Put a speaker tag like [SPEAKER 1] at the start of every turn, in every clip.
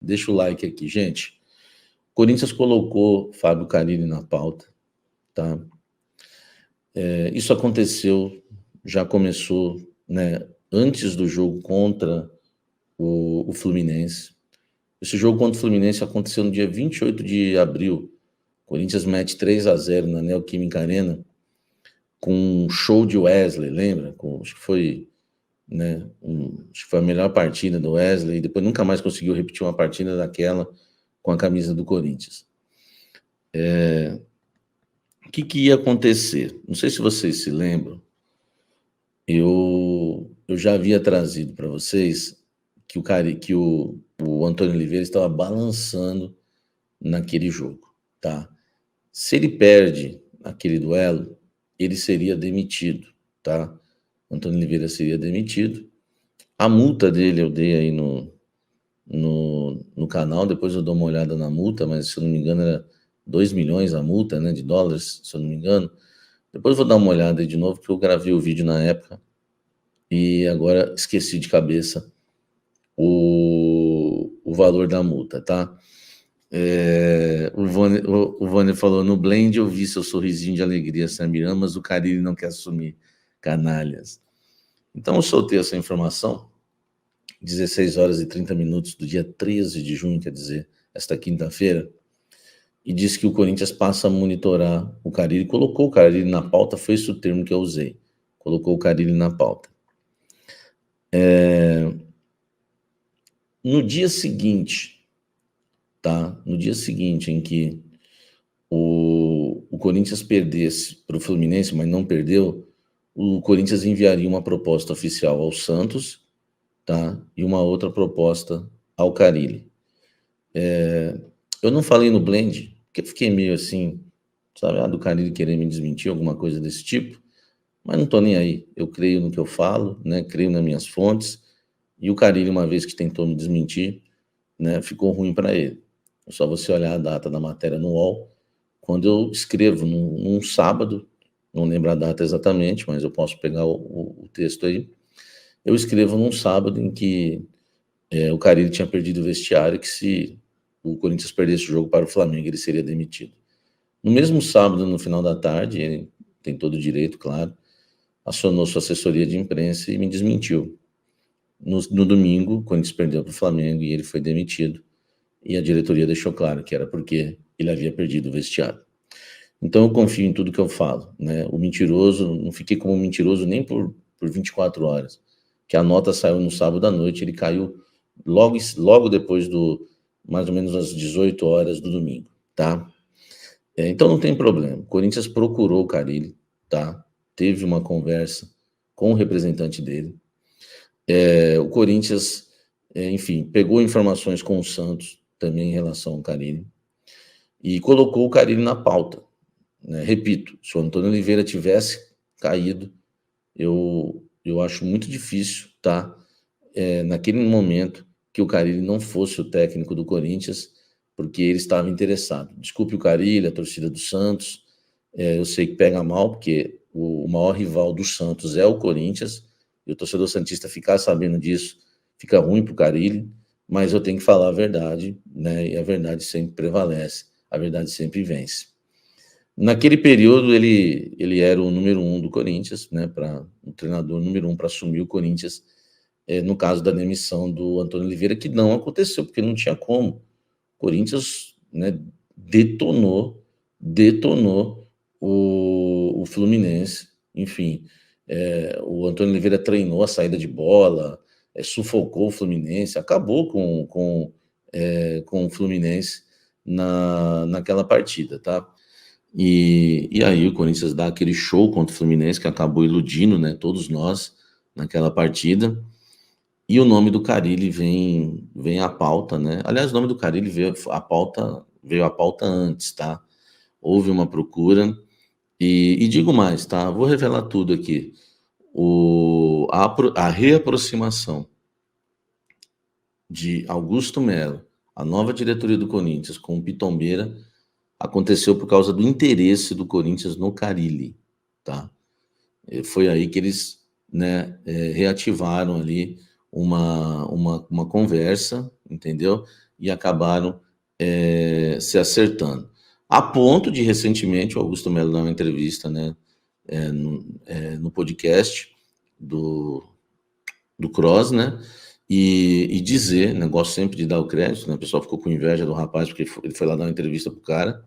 [SPEAKER 1] deixa o like aqui, gente. Corinthians colocou Fábio Carille na pauta, tá? Isso aconteceu, já começou, né, antes do jogo contra o Fluminense. Esse jogo contra o Fluminense aconteceu no dia 28 de abril. Corinthians mete 3-0 na Neoquímica Arena com um show de Wesley, lembra? Acho que foi, né, acho que foi a melhor partida do Wesley, e depois nunca mais conseguiu repetir uma partida daquela com a camisa do Corinthians. O que ia acontecer? Não sei se vocês se lembram, eu já havia trazido para vocês que o Antônio Oliveira estava balançando naquele jogo, tá? Se ele perde aquele duelo, ele seria demitido, tá? O Antônio Oliveira seria demitido. A multa dele eu dei aí no canal, depois eu dou uma olhada na multa, mas se eu não me engano era 2 milhões a multa, né, de dólares, se eu não me engano. Depois eu vou dar uma olhada aí de novo, porque eu gravei o vídeo na época e agora esqueci de cabeça o valor da multa, tá? O Vânia falou, no Blend eu vi seu sorrisinho de alegria, Samirã, mas o Carille não quer assumir, canalhas. Então eu soltei essa informação, 16 horas e 30 minutos do dia 13 de junho, quer dizer, esta quinta-feira, e disse que o Corinthians passa a monitorar o Carille, colocou o Carille na pauta, foi esse o termo que eu usei, colocou o Carille na pauta. No dia seguinte, tá? No dia seguinte em que o Corinthians perdesse para o Fluminense, mas não perdeu, o Corinthians enviaria uma proposta oficial ao Santos, tá? E uma outra proposta ao Carille. Eu não falei no Blend, porque eu fiquei meio assim, sabe, do Carille querer me desmentir, alguma coisa desse tipo, mas não estou nem aí. Eu creio no que eu falo, né? Creio nas minhas fontes, e o Carille, uma vez que tentou me desmentir, né, ficou ruim para ele. É só você olhar a data da matéria no UOL, quando eu escrevo num sábado, não lembro a data exatamente, mas eu posso pegar o texto aí, eu escrevo num sábado em que o Carille tinha perdido o vestiário, que se o Corinthians perdesse o jogo para o Flamengo, ele seria demitido. No mesmo sábado, no final da tarde, ele tem todo o direito, claro, acionou sua assessoria de imprensa e me desmentiu. No domingo, o Corinthians perdeu para o Flamengo e ele foi demitido. E a diretoria deixou claro que era porque ele havia perdido o vestiário. Então eu confio em tudo que eu falo, né? O mentiroso, não fiquei como mentiroso nem por 24 horas, que a nota saiu no sábado à noite, ele caiu logo depois mais ou menos às 18 horas do domingo, tá? Então não tem problema, o Corinthians procurou o Carille, tá? Teve uma conversa com o representante dele, o Corinthians, enfim, pegou informações com o Santos, também em relação ao Carille, e colocou o Carille na pauta. Né? Repito, se o Antônio Oliveira tivesse caído, eu acho muito difícil, tá? Naquele momento, que o Carille não fosse o técnico do Corinthians, porque ele estava interessado. Desculpe o Carille, a torcida do Santos, eu sei que pega mal, porque o maior rival do Santos é o Corinthians, e o torcedor santista ficar sabendo disso fica ruim para o Carille, mas eu tenho que falar a verdade, né? E a verdade sempre prevalece, a verdade sempre vence. Naquele período, ele era o número 1 do Corinthians, né? O treinador número 1 para assumir o Corinthians, no caso da demissão do Antônio Oliveira, que não aconteceu, porque não tinha como. O Corinthians, né, detonou o Fluminense, enfim, o Antônio Oliveira treinou a saída de bola, sufocou o Fluminense, acabou com o Fluminense naquela partida, tá? E aí o Corinthians dá aquele show contra o Fluminense que acabou iludindo, né, todos nós naquela partida. E o nome do Carille vem à pauta, né? Aliás, o nome do Carille veio à pauta antes, tá? Houve uma procura e digo mais, tá? Vou revelar tudo aqui. A reaproximação de Augusto Melo, a nova diretoria do Corinthians, com o Pitombeira, aconteceu por causa do interesse do Corinthians no Carille, tá? Foi aí que eles, né, reativaram ali uma conversa, entendeu? e acabaram se acertando. A ponto de, recentemente, o Augusto Melo dar uma entrevista, né, no podcast do Cross, né, e dizer, né, gosto sempre de dar o crédito, né, o pessoal ficou com inveja do rapaz, porque ele foi lá dar uma entrevista pro cara,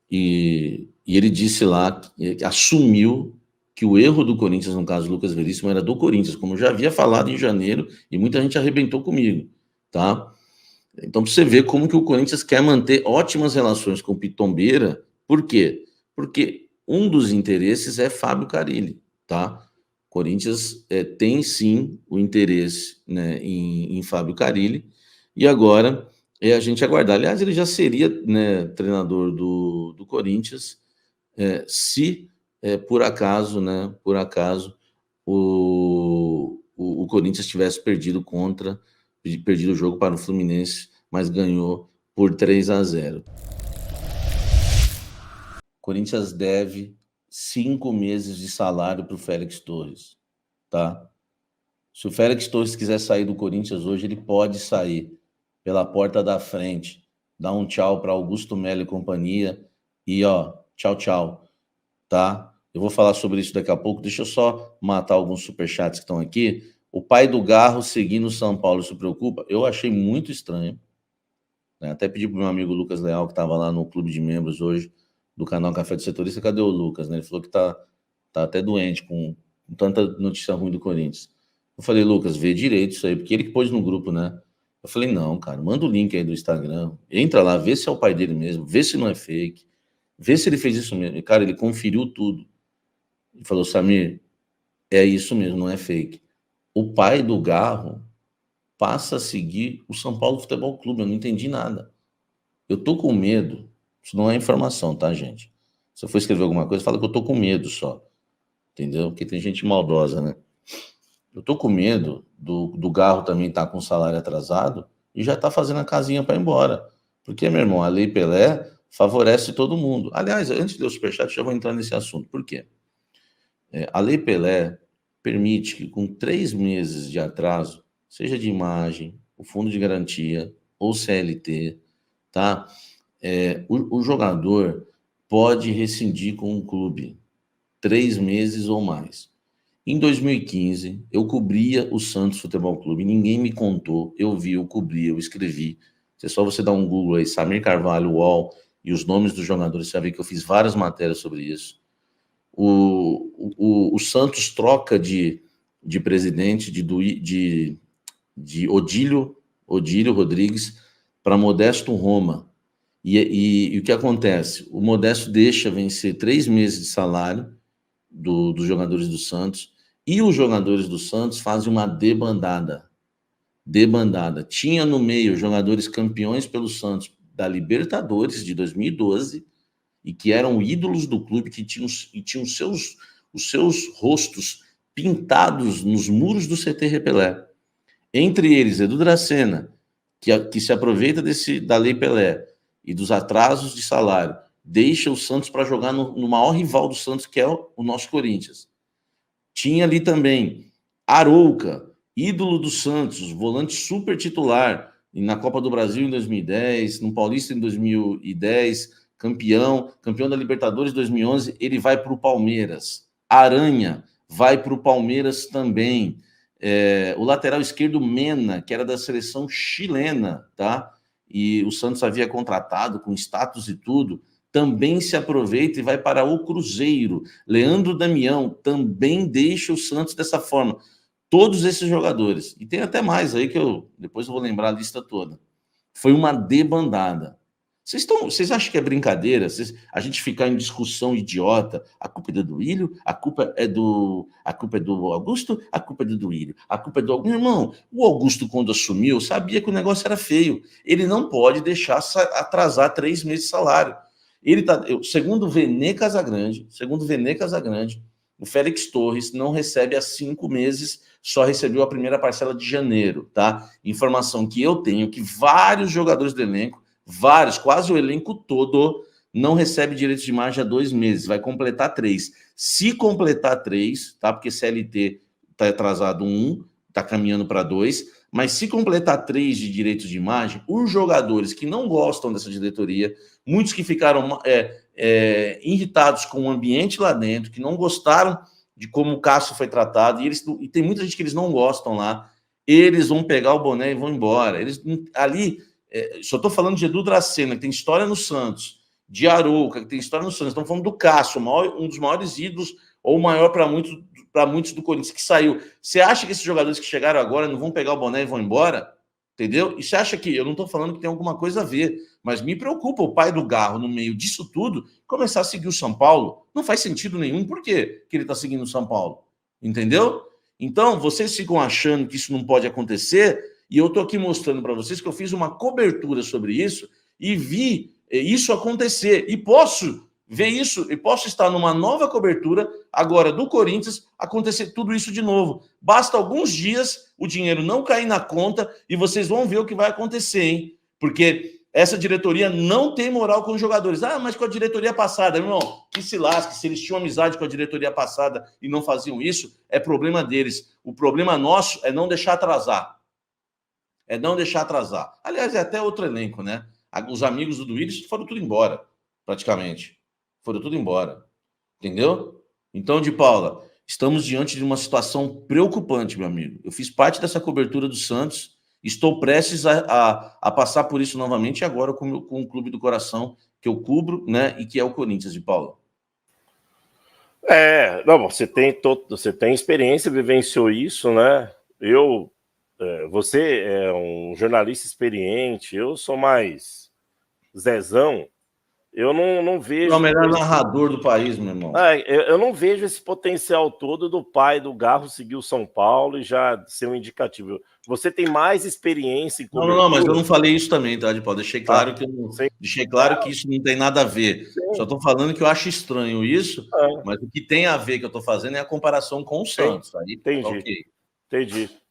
[SPEAKER 1] e ele disse lá, assumiu que o erro do Corinthians, no caso do Lucas Veríssimo, era do Corinthians, como eu já havia falado em janeiro, e muita gente arrebentou comigo, tá? Então, para você ver como que o Corinthians quer manter ótimas relações com o Pitombeira, por quê? Porque um dos interesses é Fábio Carille, tá? O Corinthians tem sim o interesse, né, em Fábio Carille, e agora é a gente aguardar. Aliás, ele já seria, né, treinador do Corinthians, se por acaso, né, o Corinthians tivesse perdido o jogo para o Fluminense, mas ganhou por 3-0. O Corinthians deve 5 meses de salário para o Félix Torres, tá? Se o Félix Torres quiser sair do Corinthians hoje, ele pode sair pela porta da frente, dar um tchau para Augusto Melo e companhia e, ó, tchau, tchau, tá? Eu vou falar sobre isso daqui a pouco. Deixa eu só matar alguns superchats que estão aqui. O pai do Garro seguindo o São Paulo se preocupa? Eu achei muito estranho, né? Até pedi para o meu amigo Lucas Leal, que estava lá no clube de membros hoje, do canal Café do Setorista, cadê o Lucas, né? Ele falou que tá até doente com tanta notícia ruim do Corinthians. Eu falei, Lucas, vê direito isso aí, porque ele que pôs no grupo, né? Eu falei, não, cara, manda o link aí do Instagram, entra lá, vê se é o pai dele mesmo, vê se não é fake, vê se ele fez isso mesmo. E, cara, ele conferiu tudo. E falou, Samir, é isso mesmo, não é fake. O pai do Garro passa a seguir o São Paulo Futebol Clube, eu não entendi nada. Eu tô com medo, isso não é informação, tá, gente? Se eu for escrever alguma coisa, fala que eu tô com medo só, entendeu? Porque tem gente maldosa, né? Eu tô com medo do Garro também estar com o salário atrasado e já tá fazendo a casinha para ir embora. Porque, meu irmão, a Lei Pelé favorece todo mundo. Aliás, antes de eu superchat, já vou entrar nesse assunto. Por quê? A Lei Pelé permite que com 3 meses de atraso, seja de imagem, o fundo de garantia ou CLT, tá? O jogador pode rescindir com o clube 3 meses ou mais. Em 2015, eu cobria o Santos Futebol Clube, ninguém me contou, eu vi, eu cobri, eu escrevi. É só você dar um Google aí, Samir Carvalho, UOL, e os nomes dos jogadores, você vai ver que eu fiz várias matérias sobre isso. O Santos troca de presidente de Odílio Rodrigues para Modesto Roma. E o que acontece? O Modesto deixa vencer 3 meses de salário dos jogadores do Santos, e os jogadores do Santos fazem uma debandada. Tinha no meio jogadores campeões pelo Santos da Libertadores de 2012 e que eram ídolos do clube, que tinham os seus rostos pintados nos muros do CT Repelé. Entre eles, Edu Dracena, que se aproveita da Lei Pelé e dos atrasos de salário, deixa o Santos para jogar no maior rival do Santos, que é o nosso Corinthians. Tinha ali também Arouca, ídolo do Santos, volante super titular, na Copa do Brasil em 2010, no Paulista em 2010, campeão da Libertadores em 2011, ele vai para o Palmeiras. Aranha vai para o Palmeiras também. O lateral esquerdo Mena, que era da seleção chilena, tá? E o Santos havia contratado com status e tudo, também se aproveita e vai para o Cruzeiro. Leandro Damião também deixa o Santos dessa forma. Todos esses jogadores. E tem até mais aí que depois eu vou lembrar a lista toda. Foi uma debandada. Vocês acham que é brincadeira? A gente ficar em discussão idiota? A culpa é do Duílio? A culpa é do Augusto? A culpa é do Duílio? A culpa é do... Meu irmão, o Augusto, quando assumiu, sabia que o negócio era feio. Ele não pode deixar atrasar 3 meses de salário. Segundo o Vene Casagrande, o Félix Torres não recebe há 5 meses, só recebeu a primeira parcela de janeiro, tá? Informação que eu tenho, que vários jogadores do elenco, quase o elenco todo, não recebe direitos de imagem há 2 meses, vai completar 3. Se completar 3, tá? Porque CLT tá atrasado 1, tá caminhando para 2, mas se completar 3 de direitos de imagem, os jogadores que não gostam dessa diretoria, muitos que ficaram irritados com o ambiente lá dentro, que não gostaram de como o Cássio foi tratado, e tem muita gente que eles não gostam lá, eles vão pegar o boné e vão embora. Eles ali, só estou falando de Edu Dracena, que tem história no Santos, de Arouca, que tem história no Santos, estamos falando do Cássio, um dos maiores ídolos, ou o maior para muitos do Corinthians, que saiu. Você acha que esses jogadores que chegaram agora não vão pegar o boné e vão embora? Entendeu? E você acha que, eu não estou falando que tem alguma coisa a ver, mas me preocupa o pai do Garro, no meio disso tudo, começar a seguir o São Paulo. Não faz sentido nenhum. Por quê que ele está seguindo o São Paulo? Entendeu? Então, vocês ficam achando que isso não pode acontecer, e eu estou aqui mostrando para vocês que eu fiz uma cobertura sobre isso e vi isso acontecer. E posso ver isso, e posso estar numa nova cobertura, agora do Corinthians, acontecer tudo isso de novo. Basta alguns dias, o dinheiro não cair na conta, e vocês vão ver o que vai acontecer, hein? Porque essa diretoria não tem moral com os jogadores. Ah, mas com a diretoria passada, irmão, que se lasque, se eles tinham amizade com a diretoria passada e não faziam isso, é problema deles. O problema nosso é não deixar atrasar. É não deixar atrasar. Aliás, é até outro elenco, né? Os amigos do Duílio foram tudo embora, praticamente. Foram tudo embora. Entendeu? Então, de Paula, estamos diante de uma situação preocupante, meu amigo. Eu fiz parte dessa cobertura do Santos, estou prestes a passar por isso novamente, agora com o Clube do Coração, que eu cubro, né? E que é o Corinthians, de Paula.
[SPEAKER 2] Não, você tem experiência, vivenciou isso, né? Você é um jornalista experiente, eu sou mais Zezão. Eu não vejo...
[SPEAKER 1] É o melhor narrador do país, meu irmão.
[SPEAKER 2] Eu não vejo esse potencial todo do pai do Garro seguir o São Paulo e já ser um indicativo. Você tem mais experiência em cobertura...
[SPEAKER 1] Não, mas eu não falei isso também, tá, de Paulo? Deixei claro que isso não tem nada a ver. Sim. Só estou falando que eu acho estranho isso, mas o que tem a ver que eu estou fazendo é a comparação com o Santos. Aí,
[SPEAKER 2] Entendi. Okay. Entendi.